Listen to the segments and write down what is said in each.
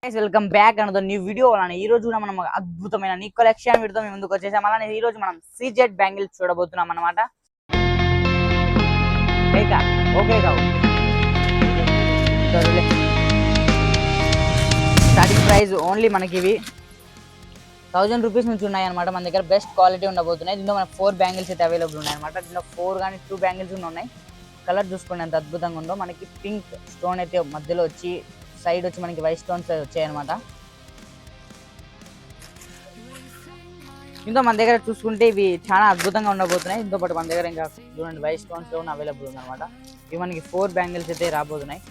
Welcome back another new video. అలానే ఈ రోజు కూడా మనం ఒక అద్భుతమైన నీ కలెక్షన్ వీడితో మేము ముందుకు వచ్చేసాం. అలానే ఈ రోజు మనం సీజెడ్ బ్యాంగిల్స్ చూడబోతున్నాం అన్నమాట. ఓకే కావు స్టార్టింగ్ ప్రైస్ ఓన్లీ మనకి ఇవి 1000 రూపీస్ నుంచి ఉన్నాయి అనమాట. మన దగ్గర బెస్ట్ క్వాలిటీ ఉండబోతున్నాయి. దీంట్లో మనకు 4 బ్యాంగిల్స్ అయితే అవైలబుల్ ఉన్నాయి అనమాట. దీంట్లో 4 కానీ 2 బ్యాంగిల్స్ ఉన్నాయి. కలర్ చూసుకోండి ఎంత అద్భుతంగా ఉందో. మనకి పింక్ స్టోన్ అయితే మధ్యలో వచ్చి సైడ్ వచ్చి మనకి వైట్ స్టోన్స్ వచ్చాయన్నమాట. ఇంతో మన దగ్గర చూసుకుంటే ఇవి చాలా అద్భుతంగా ఉండబోతున్నాయి. దీంతో పాటు మన దగ్గర ఇంకా చూడండి వైట్ స్టోన్స్ లో అవైలబుల్ ఉంది అనమాట. ఇవి మనకి 4 బ్యాంగిల్స్ అయితే రాబోతున్నాయి.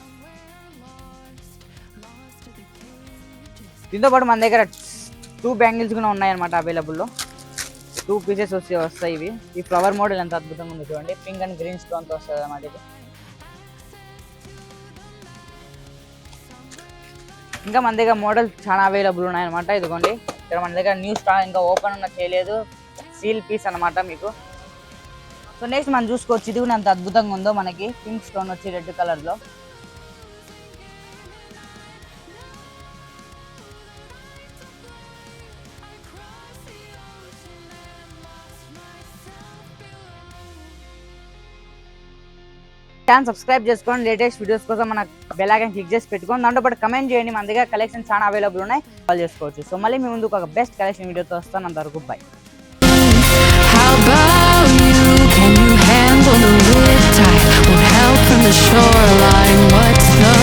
దీంతో పాటు మన దగ్గర 2 బ్యాంగిల్స్ కూడా ఉన్నాయన్నమాట అవైలబుల్లో. 2 పీసెస్ వస్తాయి ఇవి. ఈ ఫ్లవర్ మోడల్ ఎంత అద్భుతంగా ఉంది చూడండి. పింక్ అండ్ గ్రీన్ స్టోన్తో వస్తుంది అన్నమాట ఇది. ఇంకా మన దగ్గర మోడల్ చాలా అవైలబుల్ ఉన్నాయన్నమాట. ఇదిగోండి ఇక్కడ మన దగ్గర న్యూ స్టాక్ ఇంకా ఓపెన్ ఉన్న చేయలేదు, సీల్ పీస్ అనమాట మీకు. సో నెక్స్ట్ మనం చూసుకోవచ్చు. ఇది కూడా ఎంత అద్భుతంగా ఉందో. మనకి పింక్ స్టోన్ వచ్చి రెడ్ కలర్లో. ఛానల్ సబ్స్క్రైబ్ చేసుకోండి. లేటెస్ట్ వీడియోస్ కోసం మన బెల్ ఐకాన్ క్లిక్ చేసి పెట్టుకోండి. దాంతో పాటు కమెంట్ చేయండి. మన దగ్గర కలెక్షన్ చాలా అవైలబుల్ ఉన్నాయి, కాల్ చేసుకోవచ్చు. సో మళ్ళీ మీ ముందుకు ఒక బెస్ట్ కలెక్షన్ వీడియోతో వస్తాను. అంతవరకు by. How about you? Can you handle the riptide? Will help from the shoreline. What's the